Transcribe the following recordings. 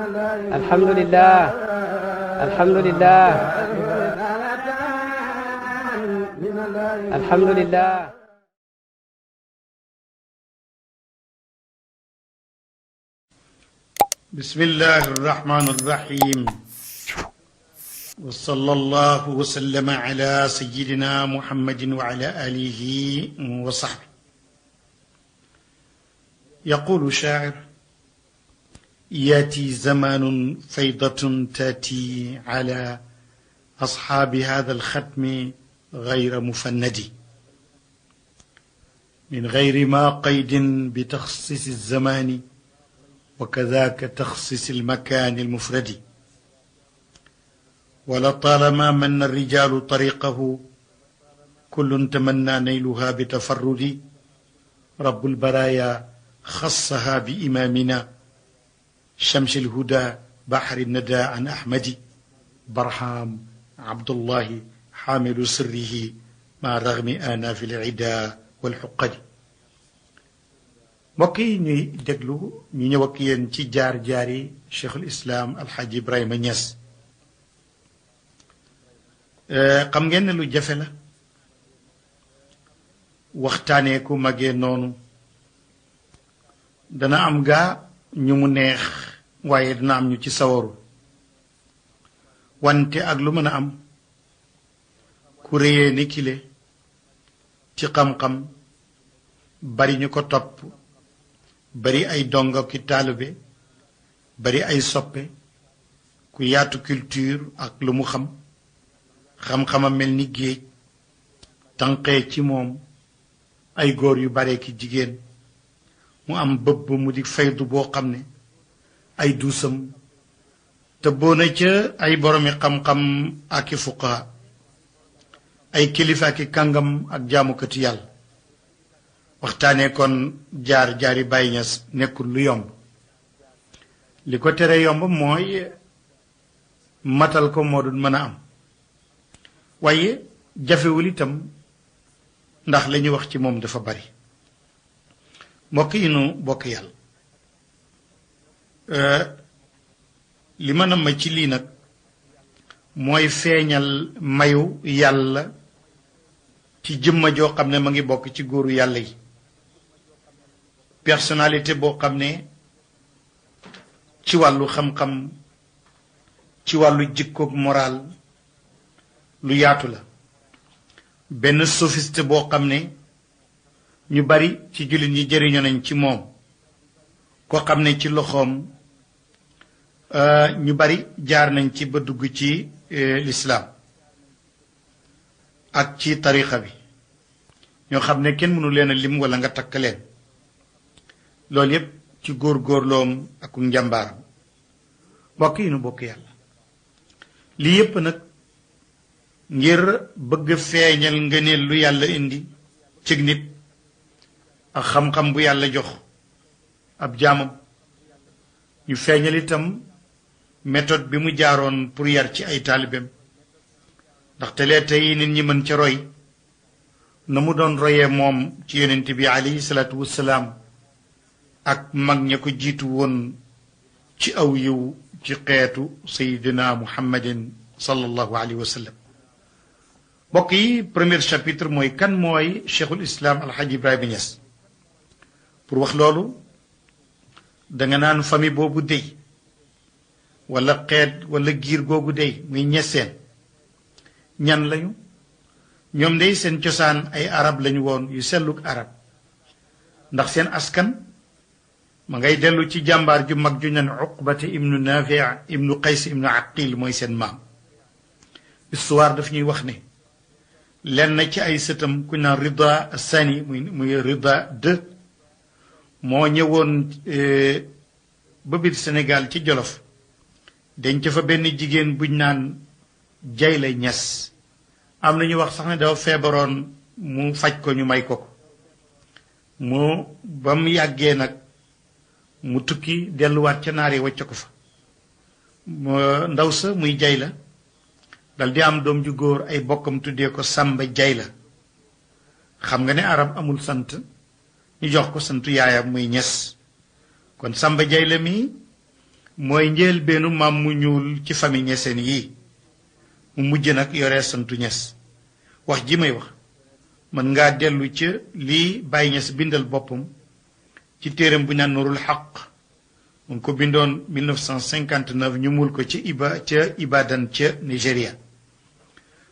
alhamdulillah alhamdulillah alhamdulillah بسم الله الرحمن الرحيم وصلى الله وسلم على سيدنا محمد وعلى آله وصحبه. يقول شاعر: ياتي زمان فيضة تاتي على أصحاب هذا الختم غير مفند، من غير ما قيد بتخصيص الزمان وكذاك تخصيص المكان المفرد. ولطالما من الرجال طريقه كل تمنى نيلها بتفرد، رب البرايا خصها بإمامنا شمس الهدى بحر الندى عن أحمد، برهام عبد الله حامل سره مع رغم آناف العدا والحقد. mbokk yi ñuy déglu ñu ñëw ak yéen ci jaar-jaari cheikhul islam alxaaji Ibrahima Niass. xam ngeen ne lu jafe la waxtaanee ku magee noonu. dana am gaa ñu mu neex waaye dana am ñu ci sawaru, wante ak lu mën a am ku réyee ni kile ci xam-xam, bari ñu ko topp, bari ay dongo ki taalibe, bari ay soppe, ku yaatu culture ak lu mu xam, xam-xama mel ni géej tànqee ci moom ay góor yu bare ki jigéen, mu am bëbb mu di faydu boo xam ne ay duusam te boona ca ay boromi xam-xam ak i fuqaha, ay kilifa ak i kàngam ak jaamukati yàlla. waxtaanee kon jaar-jaari Baay Ñas nekkul lu yomb. li ko tere yomb mooy matal ko moo dul mën a am, waaye jafewul itam ndax la ñuy wax ci moom dafa bari. mbokk yi nu bokk yàlla, li ma namm ci lii nag mooy feeñal mayu yàlla ci jëmma joo xam ne ma ngi bokk ci góoru yàlla yi, personnalité boo xam ne ci wàllu xam-xam, ci wàllu jikkoog moral lu yaatu la. benn sophiste boo xam ne ñu bari ci jullit ñi jëriñoo nañ ci moom, koo xam ne ci loxoom ñu bari jaar nañ ci ba dugg ci lislaam ak ci tariqa bi, ñoo xam ne kenn mënu leen a lim wala nga takk leen. loolu yépp ci góor-góorloom ak njàmbaaram. mbokk yi nu bokk yàlla, lii yépp nag ngir bëgg feeñal ngëneel lu yàlla indi cig nit ak xam-xam bu yàlla jox ab jaamam. ñu feeñal itam méthode bi mu jaaroon pour yar ci ay taalibeem, ndaxte lee tey nit ñi mën ca roy na mu doon royee moom ci yonent bi alayhi salaatu wassalaam ak mag ña ko jiitu woon ci aw yiw ci xeetu sayidina muhammadin sallallahu alayhi wa sallam. mbokk yi, premier chapitre mooy kan mooy cheikhul islam alxaaji Ibrahima Niass. pour wax loolu danga naan famille boobu dey wala xeet wala giir googu dey muy ñeseen ñan lañu. ñoom dey seen cosaan ay arab lañu woon yu selluk arab, ndax seen askan ma ngay dellu ci jàmbaar ju mag ju ñan Uqbata ibnu Naafi ibnu Qays ibnu Aqil mooy seen maam. histoire daf ñuy wax ne lenn ci ay sëtam ku naan Rida Sani muy Rida II moo ñëwoon ba biir Sénégal ci Jolof, denc fa benn jigéen buñ naan Jayla Ñas. am na ñu wax sax ne dafa feebaroon, mu faj ko ñu may ko ko. mu ba mu yàggee nag mu tukki delluwaat ca naar yi wacc ko fa. ndaw sa muy Jayla dal di am doom ju góor, ay bokkam tuddee ko Samba Jayla. xam nga ne arab amul sant, ñu jox ko santu yaayam muy Ñas. kon Samba Jayla mi mooy njël bennu maam mu ñuul ci famille ñeseen yi mu mujj nag yore santu ñes wax ji may wax mën ngaa dellu ca lii Baye Niass bindal boppam ci téeram bu naan Nurul Haq mu ko bindoon 1959 ñu mul ko ca Ibadan ca Nigeria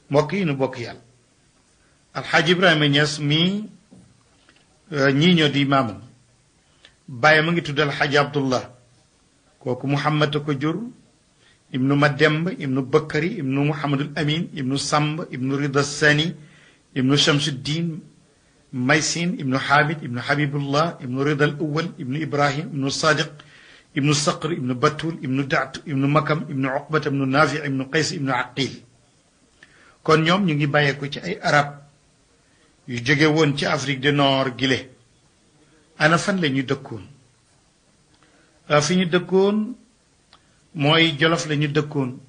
mbokk yi nu bokk yàlla alxaaji Ibrahima Niass mii ñii ñoo di maamam Baye ma ngi tudd alxaaji Abdullah kooku Muhammad a ko jur ibnu Mademb ibnu Bakari ibnu Muhammadul Amin ibnu Samb ibnu Rida Sani ibnu Shamsuddin Maysin ibnu Hamid ibnu Habibullah ibnu Rida al Awal ibnu Ibrahim ibnu Sadiq ibnu Saqr ibnu Batul ibnu Daat ibnu Makam ibnu Uqbat ibnu Nafi ibnu Qays ibnu Aqil kon ñoom ñu ngi bàyyeeko ci ay arab yu jóge woon ci Afrique du Nord gile ana fan la ñu dëkkoon fi ñu dëkkoon mooy Jolof la ñu dëkkoon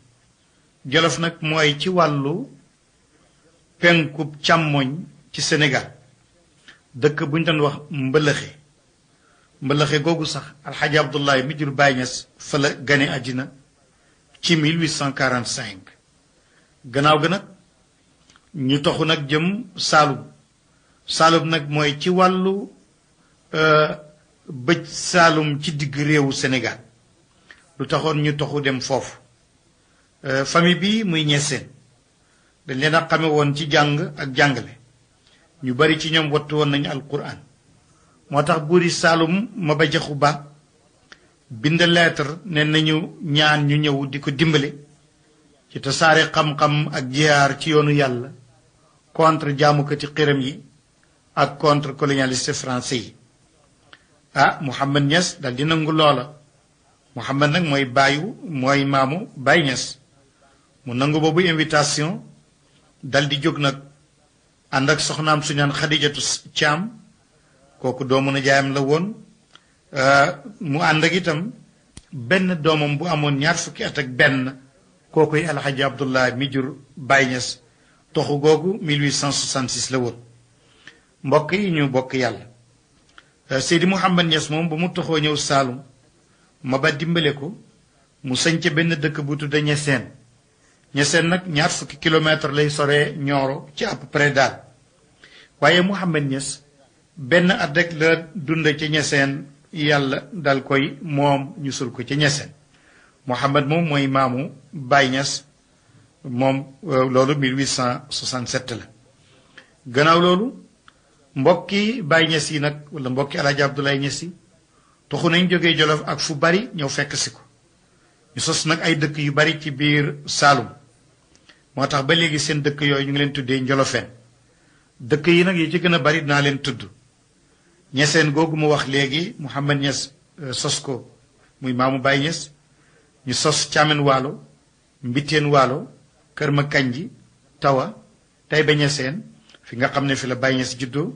Jolof nag mooy ci wàllu penkub càmmoñ ci Sénégal dëkk bu ñu doon wax mbëlëxe googu sax alxaaji Abdullahi mi jur Baye Niass fa la gane àddina ci 1845 gannaaw ga nag ñu toxu nag jëm Saalum nag mooy ci wàllu bëj Saalum ci digg réewu Sénégal lu taxoon ñu toxu dem foofu famille bi muy ñeseen dañ leen a xame woon ci jàng ak jàngale ñu bari ci ñoom wattu woon nañu alquran moo tax buuri Saalum Maba Jaxu Ba bind lettre ne nañu ñaan ñu ñëw di ko dimbale ci tasaare xam-xam ak jihaar ci yoonu yàlla contre jaamukati xiram yi ak contre colonialiste français yi Mouhamad Niass dal di nangu loola Mouhamad nag mooy maamu Baye Niass mu nangu boobu invitation dal di jóg nag ànd ak soxnaam su ñaan Xadijatu Caam kooku doomu na jaayam la woon mu ànd ak itam benn doomam bu amoon 20 fukki at ak benn kookuy alxaji Abdullah mi jur Baye Niass toxu googu 1866 la woon mbokk yi ñu bokk yàlla Seydi Mouhamad Niass moom ba mu toxoo ñëw Saalum Maba dimbale ko mu sañ ca benn dëkk bu tudda Ñeseen nag 20 fukki kilomètre lay soree Nioro ci à peu près daal waaye Mouhamad Niass benn at rek la dund ca Ñeseen yàlla dal koy moom ñu sul ko ca Ñeseen Mouhamad moom mooy maamu Baye Niass moom loolu 1867 la gannaaw loolu mbokki Baye Niass yi nag wala mbokki Alaaji Abdoulaye Niass yi toxu nañ jógee Jolof ak fu bari ñëw fekk si ko ñu sos nag ay dëkk yu bari ci biir Saalum moo tax ba léegi seen dëkk yooyu ñu ngi leen tuddee Njolofeen dëkk yi nag yi ci gën a bari dinaa leen tudd Ñeseen googu mu wax léegi Mouhamad Niass sos ko muy maamu Baye Niass ñu sos Caamen Waalo Mbiteen Waalo Kër Ma Kanji Tawa Tayba Ñeseen fi nga xam ne fi la Baye Niass juddoo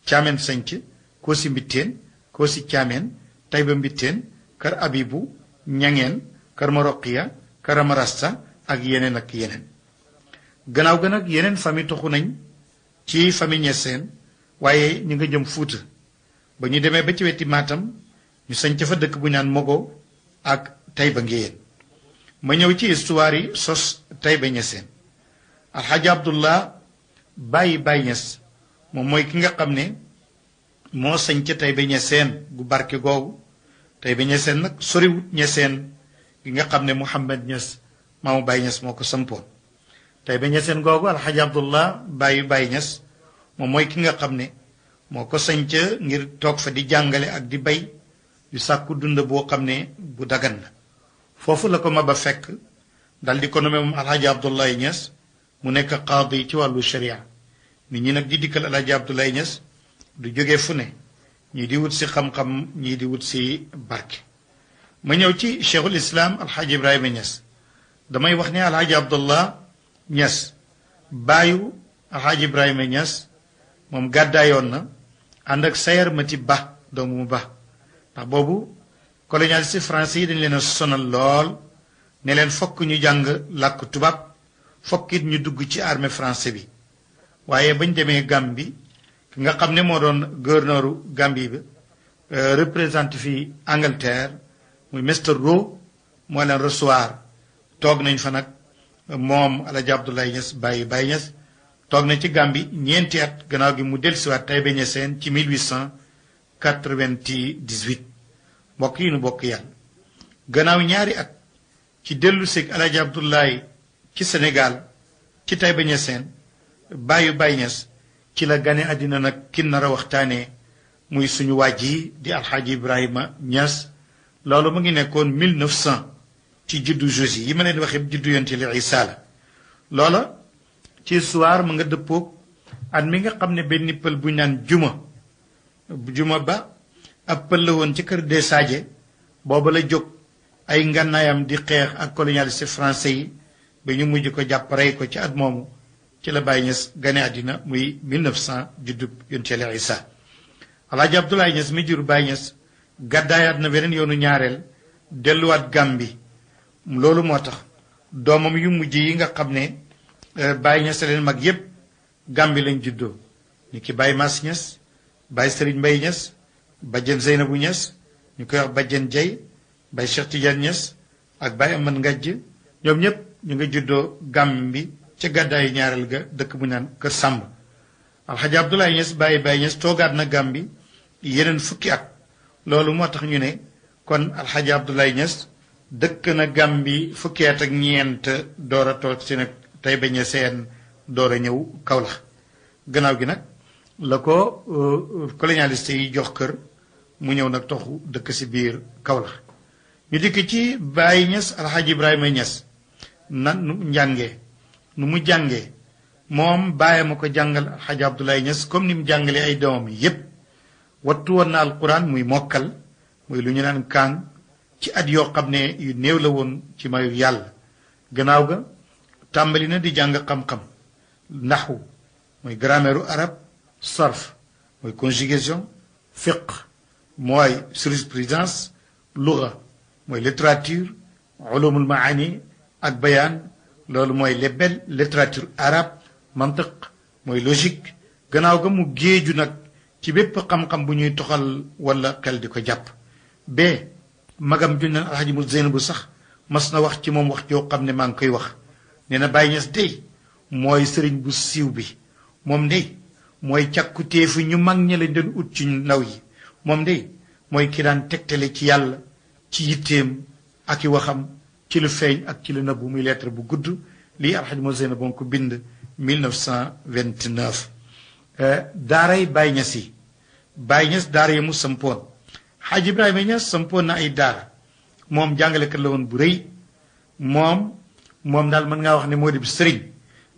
Caamen Sanc Koosi Mbiteen Koosi Caamen Tayba Mbiteen Kër Abibu Ñangeen Kër Ma Roqiya Kër Amarasta ak yeneen ak yeneen gannaaw ga nag yeneen famille toxu nañ ci famille Ñeseen waaye ñu nga jëm Fuuta ba ñu demee ba ci weti Matam ñu sañc fa dëkk bu ñaan Mogo ak Tayba Ngéyeen ma ñëw ci histoire yi sos Tayba Ñeseen alxaaji Abdullah Baye Niass moom mooy ki nga xam ne moo sañc Tayba Ñeseen gu barke googu Tayba Ñeseen nag soriwut Ñeseen gi nga xam ne Mouhamad Niass maamu Baye Niass moo ko sampoon Tayba Ñeseen googu alxaaji Abdullah Baye Niass moom mooy ki nga xam ne moo ko sañc ngir toog fa di jàngale ak di bay di sàkku dund boo xam ne bu dagan la foofu la ko Maba fekk dal di ko nommé moom alxaaji Abdoulaye Niass mu nekk qaadi ci wàllu sharia nit ñi nag di dikkal alxaaji Abdoulaye Niass du jógee fu ne ñii di wut si xam-xam ñii di wut si barke ma ñëw ci cheikhul islam alxaaji Ibrahima Niass damay wax ne alxaaji Abdullah Niass baayu alxaaji Ibrahima Niass moom gàddaayoon na ànd ak Sayar Mati Ba doomu mu ba ndax boobu colonialiste français yi dañ leen a sonal lool ne leen fokk ñu jàng làkk tubaab fokkit ñu dugg ci armée français bi waaye bañ demee Gambie ki nga xam ne moo doon gouverneuru Gambie bi représenté fi Angleterre muy Mr Rowe moo leen recevoir toog nañ fa nag moom Alaaji Abdoulaye Niass Baye Niass toog na ci Gambie ñeenti at gannaaw gi mu dellusiwaat Taïba Niassène ci 1898 mbokk yi nu bokk yàlla gannaaw ñaari at ci dellu seeg Alaaji Abdoulaye ci Sénégal ci Taïba Niassène Baye Niass ci la gane àddina nag kin nar a waxtaanee muy suñu waaj yi di Alxaaji Ibrahima Niass loolu mu ngi nekkoon 1900 ci juddu Jésus yi ma leen waxee juddu yonte li Isa la loola ci histoire mu nga dëppoog at mi nga xam ne benn pël bu ñu naan juma ba ab pël la woon ci kër des Sadie booba la jóg ay ngànnaayam di xeex ak colonialiste français yi ba ñu mujj ko jàpp rey ko ci at moomu ci la Baye Niass gane àddina muy 1900 juddu yonte li Isa Alaaji Abdoulaye Niass mi jur Baye Niass gàddaayaat na beneen yoonu ñaareel delluwaat Gàmbi loolu moo tax doomam yu mujj yi nga xam ne Baye Niass leen mag yépp Gàmbi lañ juddoo ni ki Baye Mass Niass Baye Serigne Mbaye Niass Badiane Zeynabou Niass ñu koy wax Badiane Dieye Baye Cheikh Tidiane Niass ak Baye Amane Ngajj ñoom ñëpp ñu nga juddoo Gàmbi ca gàddaayu ñaareel ga dëkk bu naan Kër Sàmb Alxaaji Abdoulaye Niass Baye Niass toogaat na Gàmbi yeneen fukki at loolu moo tax ñu ne kon Alxaaji Abdoulaye Niass dëkk na Gàmbi fukki at ak ñeent door a toog si nag Taïba Niassène door a ñëw Kaolack gannaaw gi nag la ko colonialiste yi jox kër mu ñëw nag toxu dëkk si biir Kaolack ñu dikk ci Baye Niass Alxaaji Ibrahima Niass nan nu njàngee nu mu jàngee moom Baye ma ko jàngal Alxaaji Abdoulaye Niass comme ni mu jàngalee ay doomam yépp wattu woon na alquran muy mokkal muy lu ñu naan kaang ci at yoo xam ne yu néew la woon ci mayu yàlla gannaaw ga tàmbali na di jàng xam-xam naxwu mooy grammaire arab sarf mooy conjugation fiqh mooy jurisprudence luga mooy littérature ulumul maani ak bayaan loolu mooy lebel littérature arabe mantiq mooy logique gannaaw ga mu géeju nag ci bépp xam-xam bu ñuy toxal wala xel di ko jàpp bee magam juñ naan Alxaaji mu Zeynabu sax mas na wax ci moom wax joo xam ne maa ngi koy wax nee na Baye Niass dey mooy sëriñ bu siiw bi moom dey mooy càkkutéefu ñu mag ña lañ doon ut ci ndaw yi moom dey mooy ki daan tegtale ci yàlla ci yitteem ak i waxam ci lu feeñ ak ci lu nëbbu muy lettre bu gudd lii Alxaaji mu Zeynabu ko bind 1929 daaray Baye Niass yi Baye Niass daara yi mu sampoon Xaaji Ibrahima Niass sampoon na ay daara moom jàngalekat la woon bu rëy moom daal mën ngaa wax ne moo di sëriñ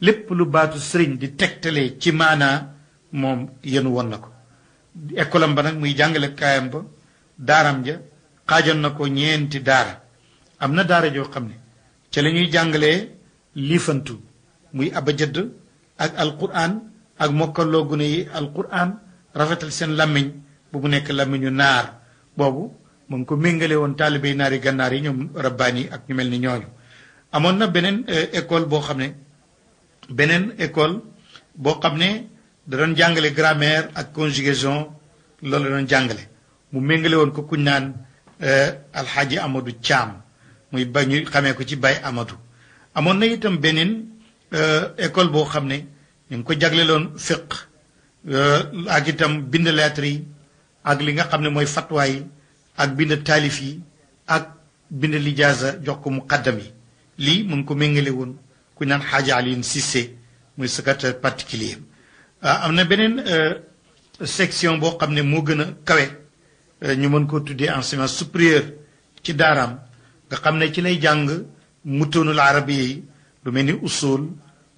lépp lu baatu sëriñ di tegtalee ci maanaa moom yenu woon na ko école am ba nag muy jàngale kaayam ba daaram ja xaajoon na ko ñeenti daara am na daara joo xam ne ca la ñuy jàngalee liifantu muy abajad ak alquran ak mokkaloo gune yi alquran rafetal seen làmmiñ bu mu nekk làmmiñu naar boobu mu ngi ko méngale woon taalibey naari gànnaar yi ñoom rabbaani ak ñu mel ni ñooñu amoon na beneen école boo xam ne da doon jàngale grammaire ak conjugation loolu la doon jàngale mu méngale woon ko kuñ naan alxaaji Amadou Thiam muy ba ñu xamee ko ci Baye Amadou amoon na itam beneen école boo xam ne ñu ngi ko jagleloon fiq ak itam bind lettre yi ak li nga xam ne mooy fatwa yi ak bind taalif yi ak bind lijaasa jox ko muqaddam yi lii mu ngi ko méngale woon ku naan xaaja Alioune Cissé muy secrétaire particulier am na beneen section boo xam ne moo gën a kawe ñu mën koo tuddee enseignement supérieur ci daaraam nga xam ne ci lay jàng mutoonul arabiya yi lu mel ni usul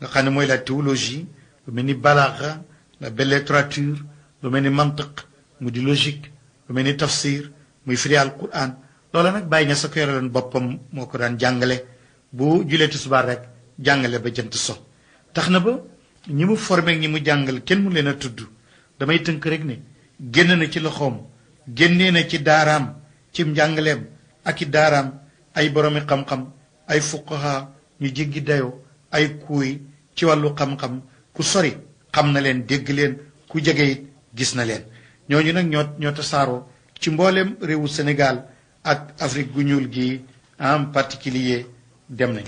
nga xam ne mooy la théologie lu mel ni balaaxa la belle littérature lu mel ni mantiq mu di logique lu mel ni tafsir muy firi alquran loola nag Baye Niass ko yore leen boppam moo ko daan jàngale bu julee tisbaar rek jàngale ba jant so tax na ba ñi mu formé ñi mu jàngal kenn mu leen a tudd damay tënk rek ne génn na ci loxoom génnee na ci daaraam ci njàngaleem ak i daaraam ay boroomi xam-xam ay fuqaha ñu jéggi dayoo ay kuuy ci wàllu xam-xam ku sori xam na leen dégg leen ku jege it gis na leen ñooñu nag ñoo tasaaroo ci mbooleem réewu Sénégal ak Afrique gu ñuul gi en particulier dem nañ.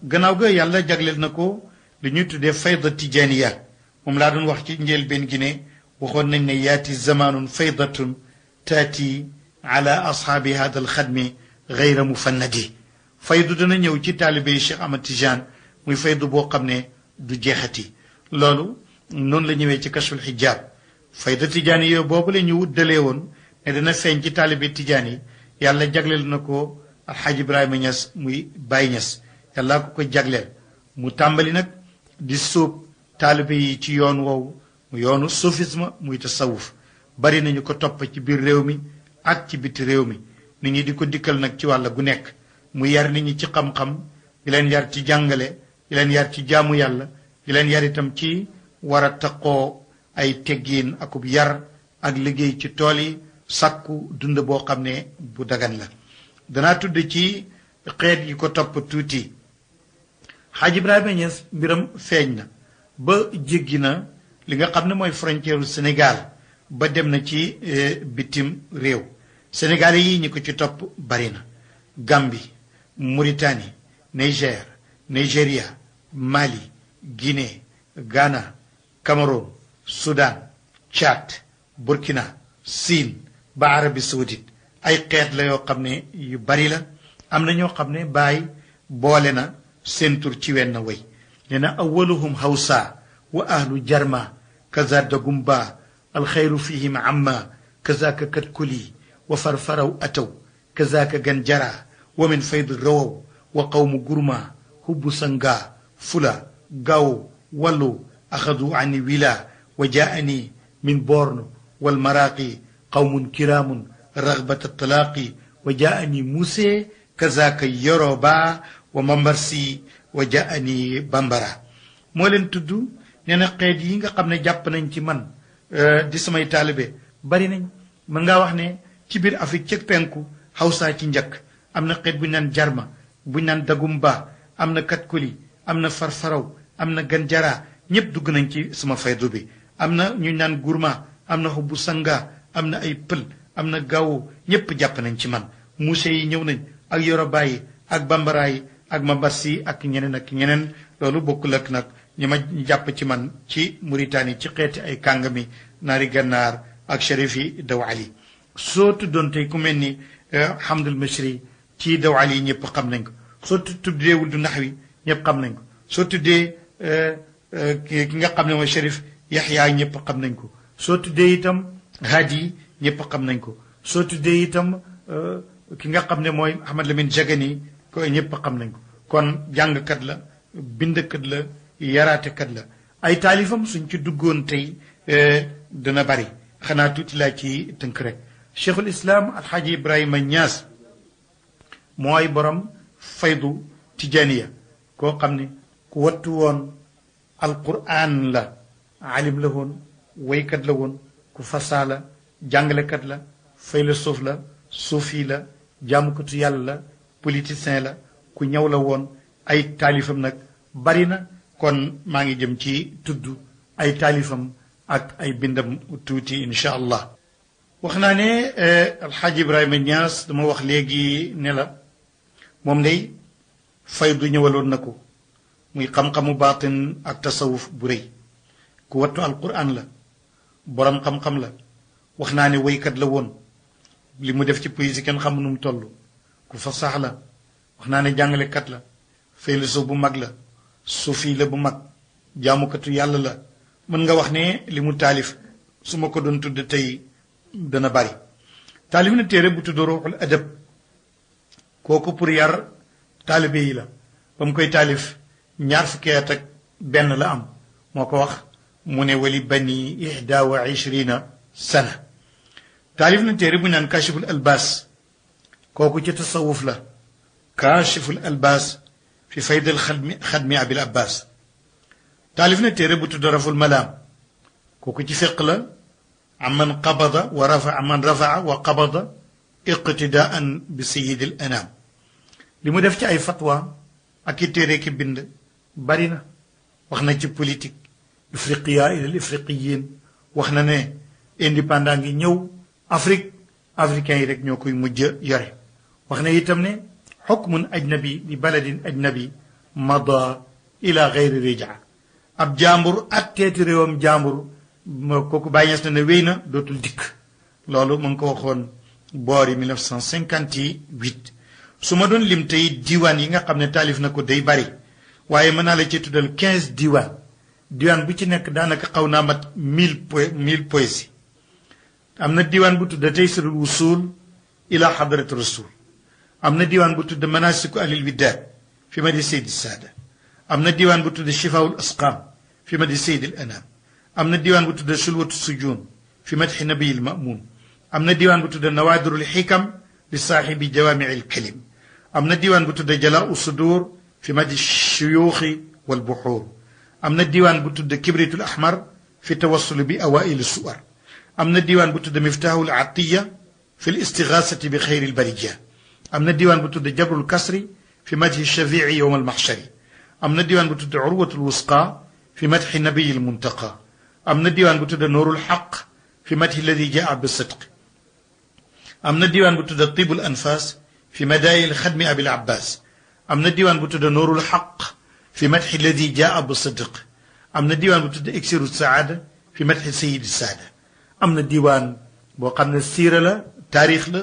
gannaaw ga yàlla jagleel na ko li ñuy tuddee fayda tijaniya moom laa doon wax ci njëlbéen gi ne waxoon nañ ne yaati zamanun faydatun taati ala ashaabi hada alxadmi gayra mufannadi faydu dana ñëw ci taalibe yi Cheikh Ahmad Tijaan muy faydu boo xam ne du jeexati loolu noonu la ñëwee ci kashful xijaab fayda tijaani yooyu boobu la ñu wuddalee woon ne dana feeñ ci taalibe tijaan yi yàlla jagleel na ko alxaaj Ibrahima Ñas muy Baay Ñas yàlla ko jagleel mu tàmbali nag di sóob taalibe yi ci yoon woowu mu yoonu soufisme muy tasawuf bari nañu ko topp ci biir réew mi ak ci biti réew mi nit ñi di ko dikkal nag ci wàll gu nekk mu yar nit ñi ci xam-xam di leen yar ci jàngale di leen yar ci jaamu yàlla di leen yar itam ci war a taqoo ay teggiin akub yar ak liggéey ci tool yi sàkku dund boo xam ne bu dagan la danaa tudd ci xeet yi ko topp tuuti xaaj Ibrahima Ñas mbiram feeñ na ba jéggi na li nga xam ne mooy frontière u Sénégal ba dem na ci bitim réew Sénégal yi ñi ko ci topp bari na Gambie Mauritanie Niger Nigeria Mali Guinée Ghana Cameroun Soudan Tchad Burkina Siin ba Arabie Saoudite ay xeet la yoo xam ne yu bari la am na ñoo xam ne Baay boole na seen tur ci wenn way nee na awaluhum hawsa wa ahlu jarma kaza dagumba alxayru fihim amma kazaka katkuli wa farfaraw ataw kazaka ganjara wa min fayd rawaw wa qawmu gurma hubbu sanga fula gaw wallu axadu ani wila wa jaani min borno walmaraqi qawmun kiramun ragbata talaaqi wa jaani muse kazaka yoroba wa mambarsi wa jaani bambara moo leen tudd nee na xeet yi nga xam ne jàpp nañ ci man di samay taalibe bari nañ mën ngaa wax ne ci biir Afrique ca penku Hausa ci njëkk am na xeet bu ñu naan jarma bu ñu naan dagumba am na katkuli am na farfaraw am na ganjara ñëpp dugg nañ ci sama faydu bi am na ñu naan gurma am na xubbu sanga am na ay pël am na gaawo ñëpp jàpp nañ ci man muuse yi ñëw nañ ak yoroba yi ak bambara yi ak mambarsi ak ñeneen loolu bokkul ak nag ñi ma jàpp ci man ci Mauritanie ci xeeti ay kàngami naari gànnaar ak sharif yi daw ali soo tuddoon tey ku mel ni Hamdul Mashri ci daw ali ñëpp xam nañ ko soo tuddee wul du naxwi ñëpp xam nañ ko soo tuddee ki nga xam ne mooy sharif Yaxya ñëpp xam nañ ko soo tuddee itam Hadi ñëpp xam nañ ko soo tuddee itam ki nga xam ne mooy Ahmad Lamine Jagani ko ñëpp xam nañ ko kon jàngkat la bindkat la yaraatekat la ay taalifam suñ ci duggoon tey dana bari xanaa tuuti laa ci tënk rek cheikhul islam alxaaji Ibrahima Ñas mooy borom faydu tijaniya koo xam ne ku wattu woon alquran la alim la woon waykat la woon ku fasaa la jàngalekat la faylasuf la suufi la jaamukatu yàlla la politicien la ku ñëw la woon ay taalifam nag bari na kon maa ngi jëm ci tudd ay taalifam ak ay bindam tuuti incha allah wax naa ne alxaaji Ibrahima Ñas dama wax léegi ne la moom day faydu ñëwaloon na ko muy xam-xamu baatin ak tasawuf bu rëy ku wattu alquran la borom xam-xam la wax naa ne waykat la woon li mu def ci poésie kenn xam nu mu toll ku fasax la wax naa ne jàngalekat la philosophe bu mag la suufi la bu mag jaamukatu yàlla la mën nga wax ne li mu taalif su ma ko doon tudd tey dana bari taalif na téere bu tudd ruuxul adab kooku pour yar taalibe yi la ba mu koy taalif 20 ak benn la am moo ko wax mu ne wali bani 21 sana taalif na téere bu naan kashiful albaas kooku ci tasawuf la kashiful albaas fi faydal xadmi abil abbas taalif na téere bu tudd raful malaam kooku ci fiq la aman qabada wa rafa man rafaa wa qabada iqtidaan bi sayidil anam li mu def ci ay fatwa ak i téere ki bind bari na wax na ci politique ifriqiya ilal ifriqiyin wax na ne indépendant ngi ñëw Afrique africains yi rek ñoo koy mujj yore wax na itam ne xukmun ajnabi bi baladin ajnabi mada ila gayri rijaa ab jàmbur atteeti réewam jàmbur kooku bàyyi na ne wéy na dootul dikk loolu mu ngi ko waxoon boori 1958 su ma doon lim tey diiwaan yi nga xam ne taalif na ko day bari waaye mën naa la ci tuddal 15 diiwaan bu ci nekk daanaka xaw naa mat 1000 poésie am na diiwaan bu tudd taysirul wusul ila xadrati rasul am na diiwaan bu tudd manasiku alil widaad fi ma di seydi saada am na diiwaan bu tudd shifaul asqam fi ma di seydi al anam am na diiwaan bu tudd sulwatu sujun fi madxi nabiyil mamun am na diiwaan bu tudd nawaadirul xikam li saaxibi jawaami al kalim am na diiwaan bu tudd jalaa sudur fi madxi shuyuuxi wal buxuur am na diiwaan bu tudd kibritul ahmar fi tawassul bi awail suwar am na diiwaan bu tudd miftaahul atiya fi l istigaasati bi xayri lbariya am na diiwaan bu tudd jabrul kasri fi madxi shafii yowm almaxshari am na diiwaan bu tudd urwatul wusqa fi madxi nabiyi lmuntaqa am na diiwaan bu tudd nuurul xaq fi madxi alladi jaa bisidq am na diiwaan bu tudd tibul anfas fi madaayil xadmi abil abbas am na diiwaan bu tudd nuurul xaq fi madxi alladi jaa bisidq am na diiwaan bu tudd iksiru saada fi madxi sayidi saada am na diiwaan boo xam ne siira la taarix la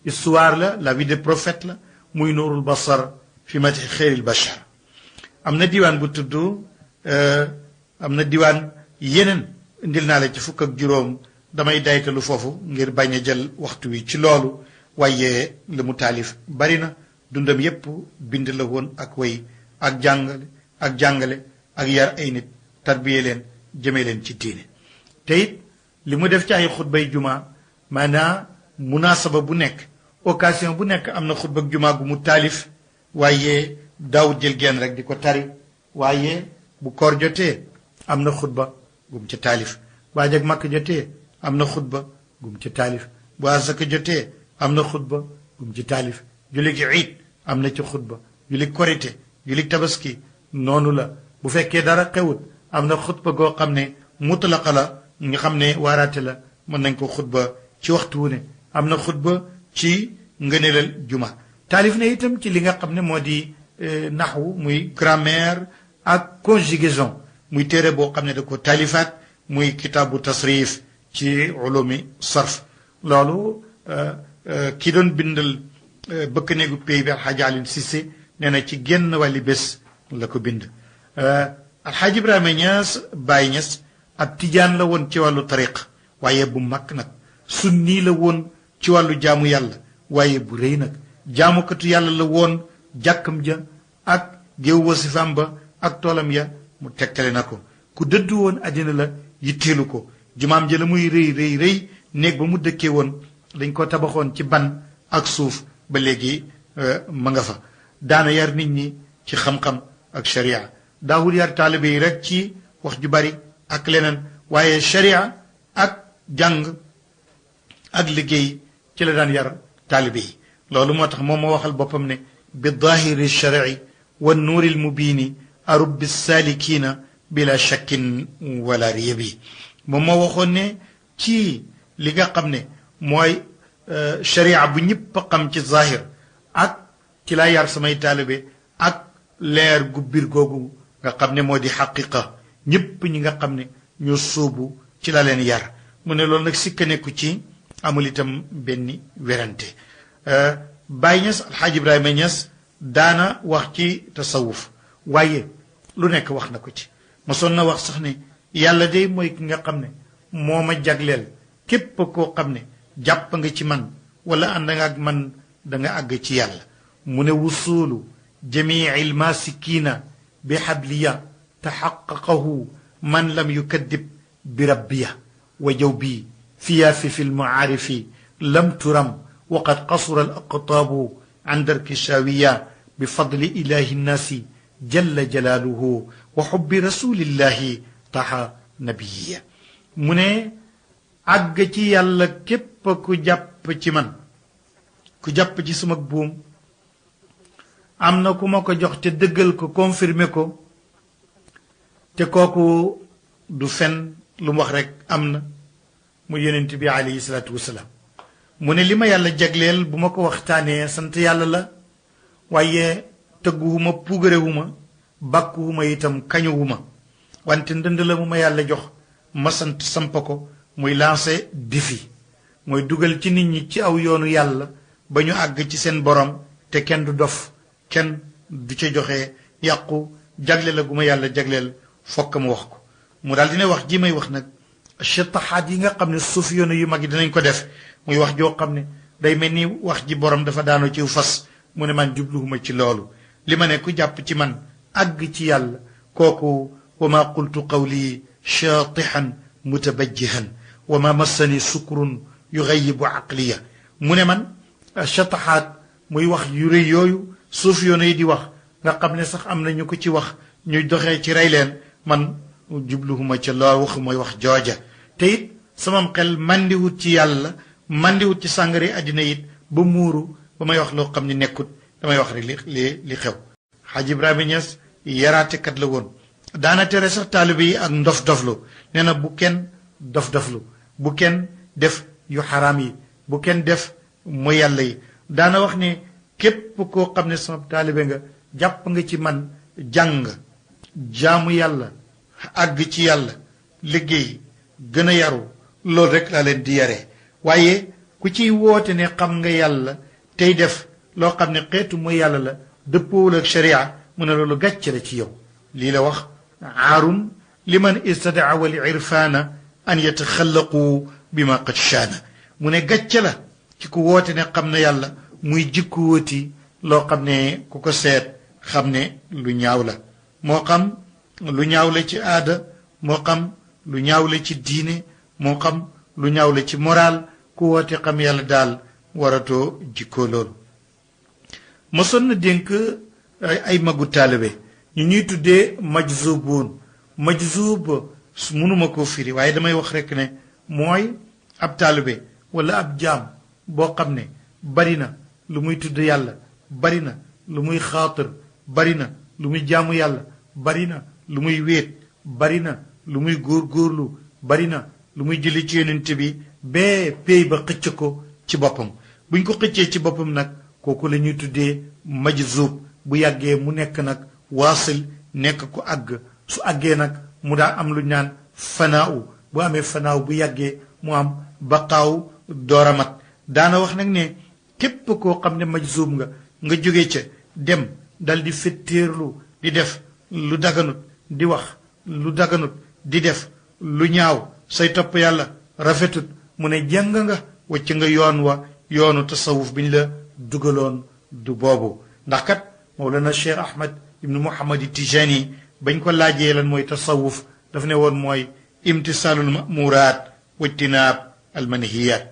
histoire la vie des prophètes la muy nuurul basar fi madxi xeyril bachar am na diiwaan bu tudd am na diiwaan yeneen indil naa la ci fukk ak juróom damay daytalu foofu ngir bañ a jël waxtu wi ci loolu waaye li mu taalif bari na dundam yépp bind la woon ak way ak jàngale ak yar ay nit tarbiye leen jëmee leen ci diine te it li mu def ci ay xutbay juma maanaa munaasaba bu nekk occasion bu nekk am na xutba juma gu mu taalif waaye daawut jël genn rek di ko tari waaye bu koor jotee am na xutba gum ca taalif bu aj ak makk jotee am na xutba gum ca taalif bu asaka jotee am na xutba gum ci taalif julli gi iid am na ci xutba julli korite julli tabaski noonu la bu fekkee dara xewut am na xutba goo xam ne mutlaqa la nga xam ne waaraate la mën nañ ko xutba ci waxtu wu ne am na xutba ci ngëneelal juma taalif na itam ci li nga xam ne moo di naxwu muy grammaire ak conjugaison muy téere boo xam ne da ko taalifaat muy kitaabu tasrif ci ulumi sarf loolu ki doon bindal bëkk néegu pays bi alxaaji Alioune Cissé nee na ci génn wàlli bés la ko bind alxaaji Ibrahima Niass Baye Niass ab tijaan la woon ci wàllu tariq waaye bu mag nag sunni la woon ci wàllu jaamu yàlla waaye bu rëy nag jaamukatu yàlla la woon jàkkam ja ak géew wasifaam ba ak toolam ya mu tegtale na ko ku dëddu woon àddina la yitteelu ko jumaam ja la muy rëy néeg ba mu dëkkee woon dañ ko tabaxoon ci ban ak suuf ba léegi ma nga fa daana yar nit ñi ci xam-xam ak sharia daawul yar taalibe yi rek ci wax ju bari ak leneen waaye sharia ak jàng ak liggéey ci la daan yar taalibe yi loolu moo tax moom moo waxal boppam ne bi daahiri sharci wa nuuri lmubiini arub bi saalikiina bila shakkin wala riyabi moom moo waxoon ne ci li nga xam ne mooy sharia bu ñëpp xam ci zahir ak ci laa yar samay taalibe ak leer gu biir googu nga xam ne moo di xaqiqa ñëpp ñi nga xam ne ñoo sóobu ci la leen yar mu ne loolu nag sikka nekku ci amul itam benn werante Baye Niass alxaaji Ibrahima Niass daana wax ci tasawuf waaye lu nekk wax na ko ci mosoon na wax sax ne yàlla day mooy ki nga xam ne moo ma jagleel képp koo xam ne jàpp nga ci man wala ànd nga ak man da nga àgg ci yàlla mu ne wusulu jamii lmasikina bi xabliya taxaqaqahu man lam yukaddib bi rabbiya wa jaw bii fiyaafi fi lmucaarifi lam turam waqad qasura alaqtaabu an darki shaawiya bi fadli ilahi nnaasi jalla jalaaluhu wa xubbi rasulillahi taxa nabiyiya mu ne àgg ci yàlla képp ku jàpp ci man ku jàpp ci sama buum am na ku ma ko jox te dëggal ko confirmer ko te kooku du fen lu mu wax rek am na mu yonent bi alayhi salaatu wasalaam mu ne li ma yàlla jagleel bu ma ko waxtaanee sant yàlla la waaye tëgguwuma puugarewuma bàkkuwuma itam kañuwuma wante ndënd la mu ma yàlla jox ma sant samp ko muy lancé défi mooy dugal ci nit ñi ci aw yoonu yàlla ba ñu àgg ci seen borom te kenn du dof kenn du ca joxe yàqu jagle la gu ma yàlla jagleel fokk mu wax ko mu daal dina wax ji may wax nag chetaxaat yi nga xam ne suuf yoonu yu mag yi dinañ ko def muy wax joo xam ne day mel ni wax ji borom dafa daanoo ci fas mu ne man jubluwuma ci loolu li ma ne ku jàpp ci man àgg ci yàlla kooku wa ma qultu qawli shatixan mutabajjihan wa ma massani sukrun yugayibu aqliya mu ne man chataxaat muy wax yu rëy yooyu suuf yoonu yi di wax nga xam ne sax am na ñu ko ci wax ñuy doxee ci rey leen man jubluwuma ca loolu waxu mooy wax jooja te it samam xel mandiwut ci yàlla mandiwut ci sàngari àddina it ba muuru ba may wax loo xam ne nekkut damay wax rek li xew Xaaj Ibrahima Ñas yaraatekat la woon daana tere sax taalibe yi ak ndof-doflu nee na bu kenn dof-doflu bu kenn def yu xaraam yi bu kenn def mooy yàlla yi daana wax ne képp koo xam ne sama taalibe nga jàpp nga ci man jàng jaamu yàlla àgg ci yàlla liggéey gën a yaru loolu rek laa leen di yaree waaye ku ciy woote ne xam nga yàlla tey def loo xam ne xeetu mooy yàlla la dëppoowul ak sharia mu ne loolu gàcce la ci yow lii la wax aarun liman istadaa wal irfaana an yataxallaqu bima qad shaana mu ne gàcce la ci ku woote ne xam na yàlla muy jikkuwati loo xam ne ku ko seet xam ne lu ñaaw la moo xam lu ñaaw la ci aada moo xam lu ñaaw la ci diine moo xam lu ñaaw la ci moral ku woote xam yàlla daal waratoo jikkoo loolu mosoon na dénk ay magu taalibe ñu ñuy tuddee majzubuun majzub mënuma koo firi waaye damay wax rekk ne mooy ab taalibe walla ab jaam boo xam ne bari na lu muy tudd yàlla bari na lu muy xaatir bari na lu muy jaamu yàlla bari na lu muy wéet bari na lu muy góorgóorlu bari na lu muy julli ci yonent bi bee péey ba xëcc ko ci boppam buñ ko xëccee ci boppam nag kooku la ñuy tuddee majzub bu yàggee mu nekk nag waasil nekk ku àgg su àggee nag mu daa am lu ñaan fanaaw bu amee fanaaw bu yàggee mu am baqaaw dooramat daana wax nag ne képp koo xam ne majzub nga jóge ca dem dal di fettéerlu di def lu daganut di wax lu daganut di def lu ñaaw say topp yàlla rafetut mu ne jàng nga wacc nga yoon wa yoonu tasawuf bi ñu la dugaloon du boobu ndax kat Mawlana Cheikh Ahmad ibnu Muhammad Tijani bañ ko laajee lan mooy tasawuf daf ne woon mooy imtisaalul mamuraat wajtinaab almanhiyaat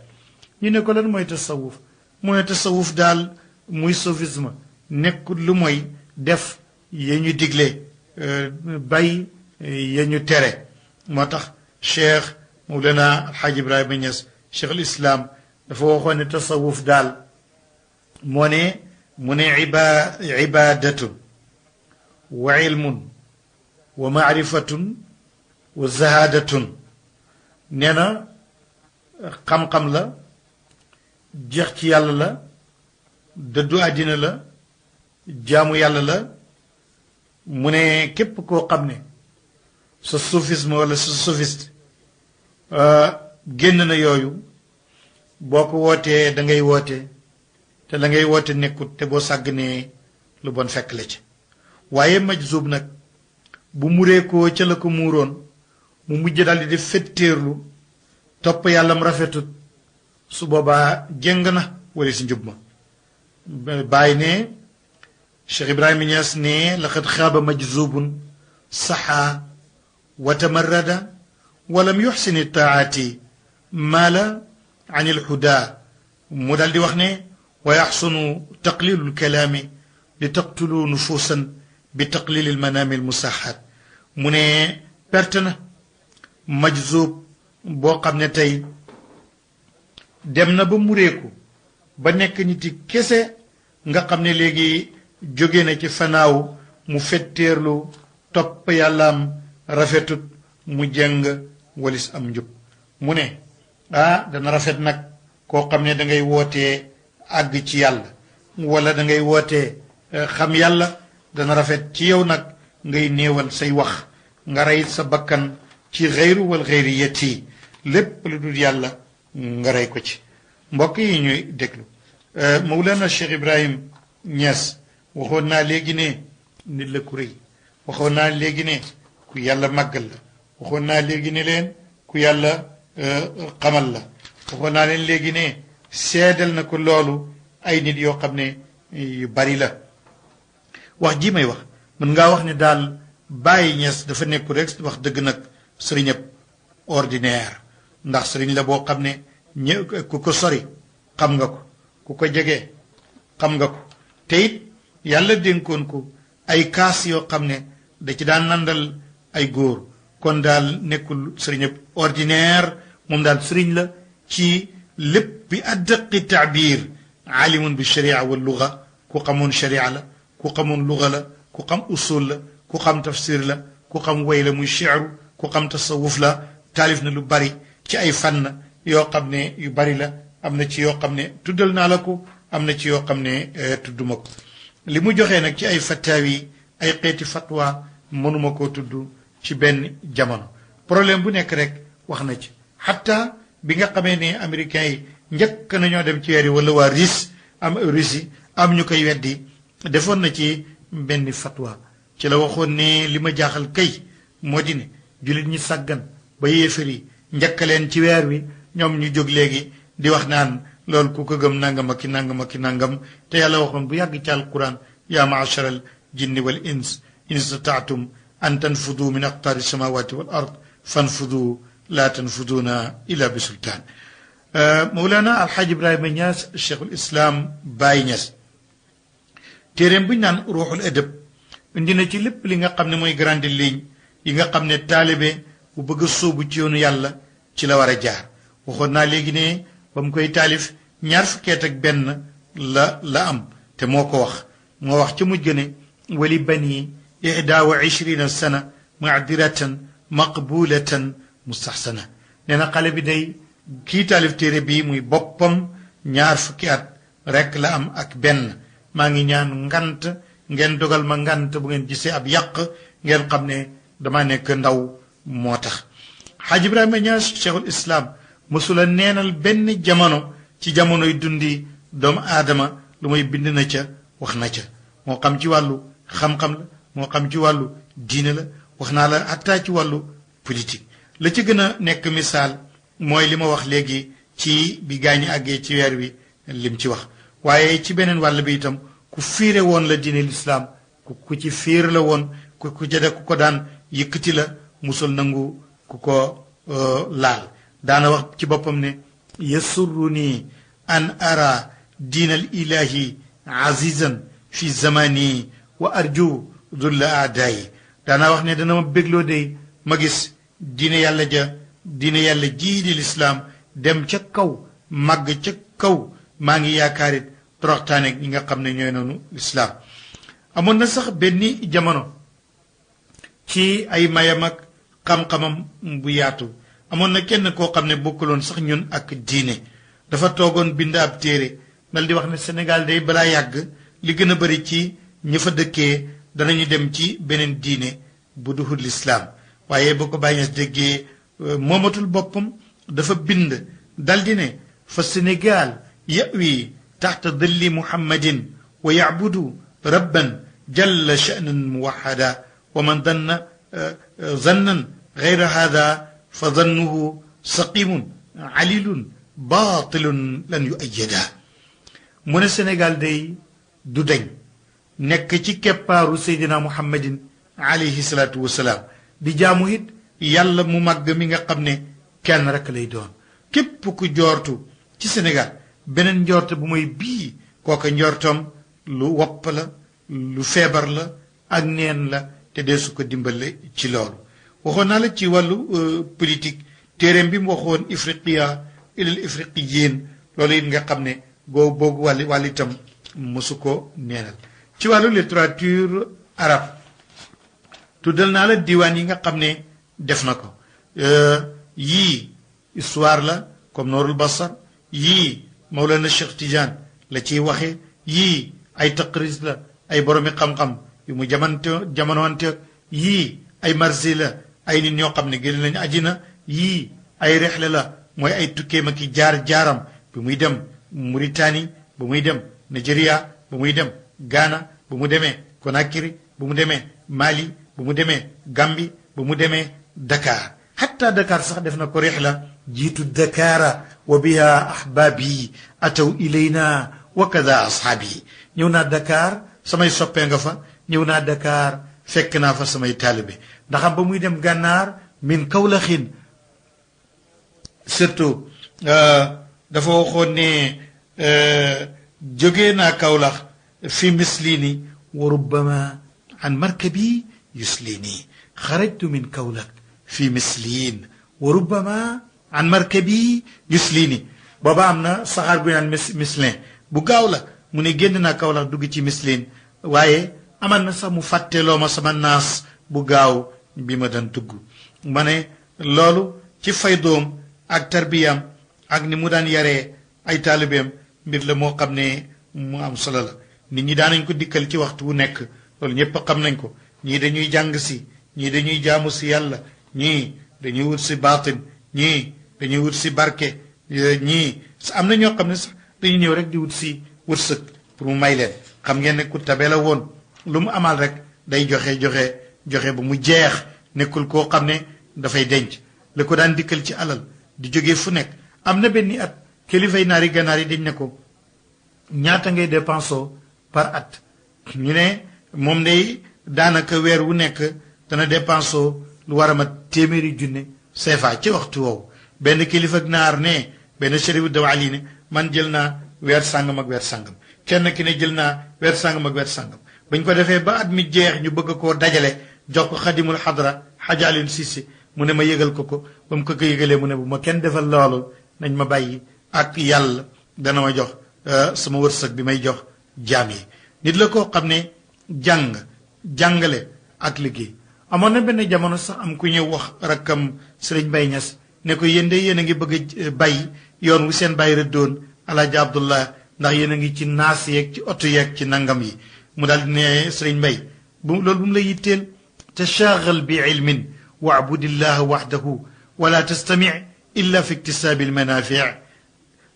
ñu ne ko lan mooy tasawuf mu ne tasawuf daal muy sophisme nekkul lu mooy def ya ñu digle bay ya ñu tere moo tax cheikh Mawlana Alxaaj Ibrahima Ñas cheikh al islam dafa waxoon ne tasawuf daal mu ne ibadatun wa ilmun wa maarifatun wa zahadatun nee na xam-xam la jeex ci yàlla la dëddu àddina la jaamu yàlla la mu ne képp koo xam ne sa soufisme wala sa sophiste génn na yooyu boo ko wootee da ngay woote te la ngay woote nekkut te boo sàggnee lu bon fekk la ci waaye majzub nag bu muree koo ca la ko muuroon mu mujj daldi di fettéerlu topp yàlla mu rafetut su boobaa jëng na wala si njub ma bàyyi ne Cheikh Ibrahima Niass ne laqad xaaba majzubun saxa wa tamarrada walam yuxsini taati maala an ilhuda mu dal di wax ne wa yaxsunu taqlilu lkalaami li taqtulu nufuusan bi taqlili lmanaami lmusaxaat mu ne perte na majzub boo xam ne tey dem na ba mureeku ba nekk niti kese nga xam ne léegi jóge na ci fanaaw mu fetteerlu topp yàllaam rafetut mu jëng walis am njub mu ne dana rafet nag koo xam ne da ngay wootee àgg ci yàlla wala da ngay wootee xam yàlla dana rafet ci yow nag ngay néewal say wax nga rey sa bakkan ci xeyru wal xeyriyati lépp lu dul yàlla nga rey ko ci mbokk yi ñuy déglu Mawlana Cheikh Ibrahim Niass waxoon naa léegi ne nit la ku rëy waxoon naa léegi ne ku yàlla màggal la waxoon naa léegi ne leen ku yàlla xamal la waxoon naa leen léegi ne seedal na ko loolu ay nit yoo xam ne yu bari la wax ji may wax mën ngaa wax ne daal Baye Niass dafa nekku rek wax dëgg nag sëriñëb ordinaire ndax sëriñ la boo xam ne ku ko sori xam nga ko ku ko jege xam nga ko te it yàlla dénkoon ko ay kaas yoo xam ne da ci daan nandal ay góor kon daal nekkul sëriñëb ordinaire moom daal sëriñ la ci lépp bi addaqi taabir alimun bi sharia wal luga ku xamoon sharia la ku xamoon luga la ku xam usul la ku xam tafsir la ku xam way la muy shi'ru ku xam tasawuf la taalif na lu bari ci ay fànn yoo xam ne yu bari la am na ci yoo xam ne tuddal naa la ko am na ci yoo xam ne tudduma ko li mu joxee nag ci ay fataawi ay xeeti fatwa mënuma koo tudd ci benn jamono problème bu nekk rek wax na ci xatta bi nga xamee ne américains yi njëkk nañoo dem ci weer yi wala waa Russie am ñu koy weddi defoon na ci benn fatwa ci la waxoon ne li ma jaaxal kay moo di ne jullit ñi sàggan ba yéefar yi njëkk leen ci weer wi ñoom ñu jóg léegi di wax naan loolu ku ko gëm nangam ak ki nangam ak ki nangam te yàlla waxoon bu yàgg ci alquran yaa maachara al jinni wal ins in istataatum an tanfudu min aqtaari samawati wal ard fanfudu laa tanfuduuna illa bi sultaan Mawlana Alxaaj Ibrahima Niass cheikhul islam Baye Niass téeréem bu ñu naan ruuxul adab indi na ci lépp li nga xam ne mooy grande ligne yi nga xam ne taalibe bu bëgg a sóobu ci yoonu yàlla ci la war a jaar waxoon naa léegi ne ba mu koy taalif 2 fukki at ak benn la am te moo ko wax moo wax ca mujj ne wali bani 21 sana mu'diratan maqbulatan mustaxsana nee na xale bi day kii taalif téere bii muy boppam 2 fukki at rek la am ak benn maa ngi ñaan ngant ngeen dogal ma ngant bu ngeen gisee ab yàq ngeen xam ne dama nekk ndaw moo tax Xaaj Ibrahima Niass cheikhul islam mësula neenal benn jamono ci jamonoy dundi doomu aadama lu may bind na ca wax na ca moo xam ci wàllu xam-xam la moo xam ci wàllu diine la wax naa la xataa ci wàllu politique la ci gën a nekk misaal mooy li ma wax léegi ci bi gaañi àggee ci weer wi lim ci wax waaye ci beneen wàll bi itam ku fiire woon la diine lislaam ku ci fiir la woon ku ko daan yëkkati la musul nangu ku ko laal daana wax ci boppam ne yasurruni an ara diinal ilahi azizan fi zamani wa arju dulla aadaayi daana wax ne dana ma bégloo de ma gis diine yàlla jii di lislaam dem ca kaw màgg ca kaw maa ngi yaakaarit toroxtaane ñi nga xam ne ñooy noonu lislaam amoon na sax benn jamono ci ay mayam ak xam-xamam bu yaatu amoon na kenn koo xam ne bokkuloon sax ñun ak diine dafa toogoon bind ab téere dal di wax ne Sénégal day balaa yàgg li gën a bari ci ñi fa dëkkee danañu dem ci beneen diine bu duhul lislaam waaye boo ko Baye Niass déggee moomatul boppam dafa bind dal di ne fa Sénégal yawi taxta dilli muhammadin wa yacbudu rabban jalla sha'nan muwaxada wa man danna zannan gayra hada fa dannuhu saqimun alilun baatilun lan yu ayyada mu ne Sénégal day du dañ nekk ci keppaaru seydina muhammadin alayhi salaatu wasalaam di jaamu it yàlla mu màgg mi nga xam ne kenn rek lay doon képp ku joortu ci Sénégal beneen njort bu mooy bii kooka njortam lu wopp la lu feebar la ak neen la te dee su ko dimbale ci loolu waxoon naa la ci wàllu politique téeréem bi mu waxoon ifriqiya ilal ifriqiyin loolu it nga xam ne boogu wàll itam mosu ko neenal ci wàllu littérature arabe tuddal naa la diwaan yi nga xam ne def na ko yii histoire la comme Noorul Basar yii Mawlana Cheikh Tidiane la ciy waxe yii ay taqris la ay boromi xam-xam yu mu jamonowante yii ay marsi la ay nit ñoo xam ne génn nañu àjjina yii ay rexle la mooy ay tukkeem ak i jaar-jaaram bi muy dem Mauritanie ba muy dem Nigeria ba muy dem Ghana ba mu demee Conakry ba mu demee Mali ba mu demee Gambie ba mu demee Dakar hatta Dakar sax def na ko rexla jiitu Dakara wa biha ahbaabi ataw ilayna wa kada ashaabi ñëw naa Dakar samay soppee nga fa ñëw naa Dakar fekk naa fa samay taalibe ndax ba muy dem gànnaar min Kawlaxin surtout dafa waxoon ne jógee naa Kawlax fi mislini wa rubbama an markabi yuslini xarajtu min Kawlax fi mislin wa rubbama an markabi yuslini booba am na saxaar gu naan mislin bu gaaw la mu ne génn naa Kawlax dugg ci mislin waaye amal na sax mu fàtteloo ma sama naas bu gaaw bi ma daan dugg ma ne loolu ci faydoom ak tarbiyam ak ni mu daan yaree ay taalibeem mbir la moo xam ne mu am solo la nit ñi daanañ ko dikkal ci waxtu wu nekk loolu ñëpp xam nañ ko ñii dañuy jàng si ñii dañuy jaamu si yàlla ñii dañuy wut si baatin ñii dañuy wut si barke ñii am na ñoo xam ne sax dañuy ñëw rek di wut si wërsëg pour mu may leen xam ngeen ne ku tabe la woon lu mu amal rek day joxe ba mu jeex nekkul koo xam ne dafay denc la ko daan dikkal ci alal di jógee fu nekk am na benn at kilifay naari ganaar yi dañ ne ko ñaata ngay dépensoo par at ñu ne moom day daanaka weer wu nekk dana dépensoo lu war a mat téeméeri junne CFA ci waxtu woowu benn kilifa naar ne benn chérifu dawali ne man jël naa weer sàngam ak weer sàngam kenn ki ne jël naa weer sàngam ak weer sàngam bañ ko defee ba at mi jeex ñu bëgg koo dajale jox ko xadimul xadra Hadj Alioune Cissé mu ne ma yëgal ko ba mu ko yëgalee mu ne bu ma kenn defal loolu nañ ma bàyyi ak yàlla dana ma jox sama wërsëg bi may jox jaam yi nit la koo xam ne jàngale ak liggéey amoon na benn jamono sax am ku ñëw wax rakkam Sëriñ Bay Ñas ne ko yéen de yéen a ngi bëgg a bay yoon wu seen bàyyi rëddoon Alaaji Abdullah ndax yéen a ngi ci naas yeeg ci oto yeeg ci nangam yi mu daal di ne Sëriñ Mbay loolu bu mu la yitteel tashaagal bi ilmin waabudillah waxdahu wala tastami illa fi iktisaabi almanaafic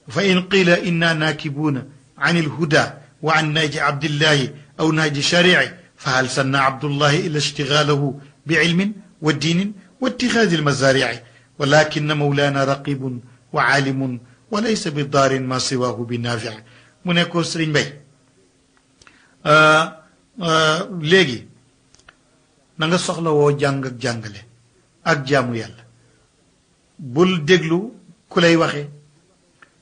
fa in qila inna naakibuuna an ilhuda wa an naaji abdillahi aw naaji sharici fa hal sanna abdullahi illa ishtigaalahu bi ilmin wa diinin wa itixaadi almazaarici walakin mawlaana raqibun wa caalimun wa laysa bi daarin ma siwaahu bi naafic mu ne ko Sëriñ Mbay léegi na nga soxla woo jàng ak jàngale ak jaamu yàlla bul déglu ku lay waxe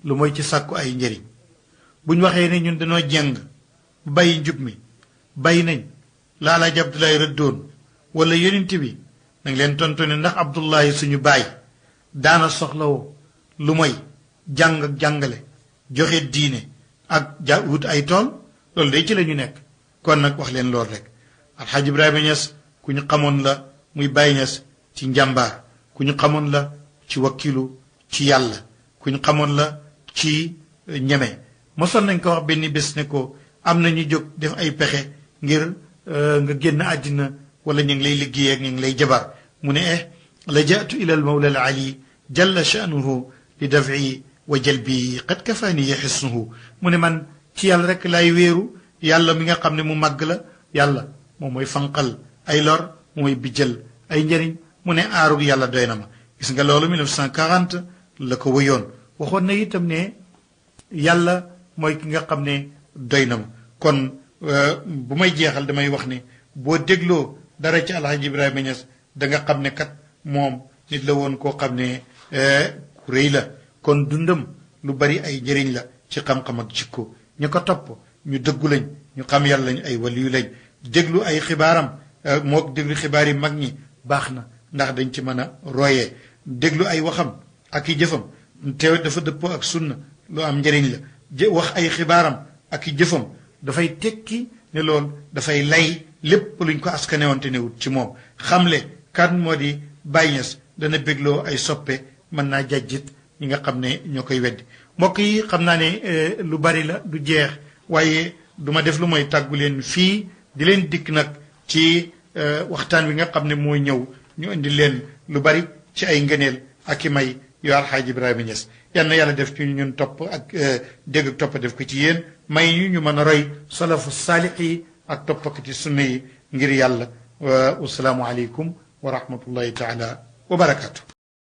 lu mooy ci sàkku ay njëriñ buñ waxee ne ñun dañoo jàng bàyyi njub mi bàyyi nañ la Alaaji Abdullahi rëddoon wala yonent bi nang leen tontu ne ndax Abdullahi suñu baay daana soxla woo lu mooy jàng ak jàngale joxe diine ak wut ay tool loolu day ci la ñu nekk kon nag wax leen lool rek Alxaaji Ibrahima Ñas ku ñu xamoon la muy Baay Ñas ci njàmbaar ku ñu xamoon la ci wakkilu ci yàlla ku ñu xamoon la ci ñeme mosoon nañ ko wax benn bés ne ko am na ñu jóg def ay pexe ngir nga génn àddina wala ñu ngi lay liggéey ak ñu ngi lay jabar mu ne lajaatu ila al mawla al ali jalla sha'nuhu li daf'i wa jalbi qad kafaani yaxisnuhu mu ne man ci yàlla rek lay wéeru yàlla mi nga xam ne mu màgg la yàlla moom mooy fanqal ay lor mooy bijjal ay njëriñ mu ne aarug yàlla doy na ma gis nga loolu 1940 la ko wëyoon waxoon na itam ne yàlla mooy ki nga xam ne doy na ma kon bu may jeexal damay wax ne boo dégloo dara ci Alhaji Ibrahima Niass da nga xam ne kat moom nit la woon koo xam ne ku rëy la kon dundam lu bari ay njëriñ la ci xam-xam ak jikko ñu ko topp ñu dëggu lañ ñu xam yàlla lañ ay waliyu lañ déglu ay xibaaram moo déglu xibaar yi mag ñi baax na ndax dañ ci mën a royee déglu ay waxam ak i jëfam te dafa dëppoo ak sunna lu am njëriñ la wax ay xibaaram ak i jëfam dafay tekki ne loolu dafay lay lépp luñ ko askanewante newut ci moom xamle kan moo di Baay Ñas dana bégloo ay soppe mën naa jajjit ñi nga xam ne ñoo koy weddi mbokk yi xam naa ne lu bari la du jeex waaye duma def lu mooy tàggu leen fii di leen dikk nag ci waxtaan wi nga xam ne mooy ñëw ñu indi leen lu bari ci ay ngëneel ak i may yu Alxaaji Ibrahima Niass yal na yàlla def ci ñun topp ak dégg ak topp def ko ci yéen may ñu mën a roy salafu saalix yi ak topp ak ci sunna yi ngir yàlla wasalaamu aleykum wa rahmatullahi taala wa barakaatu.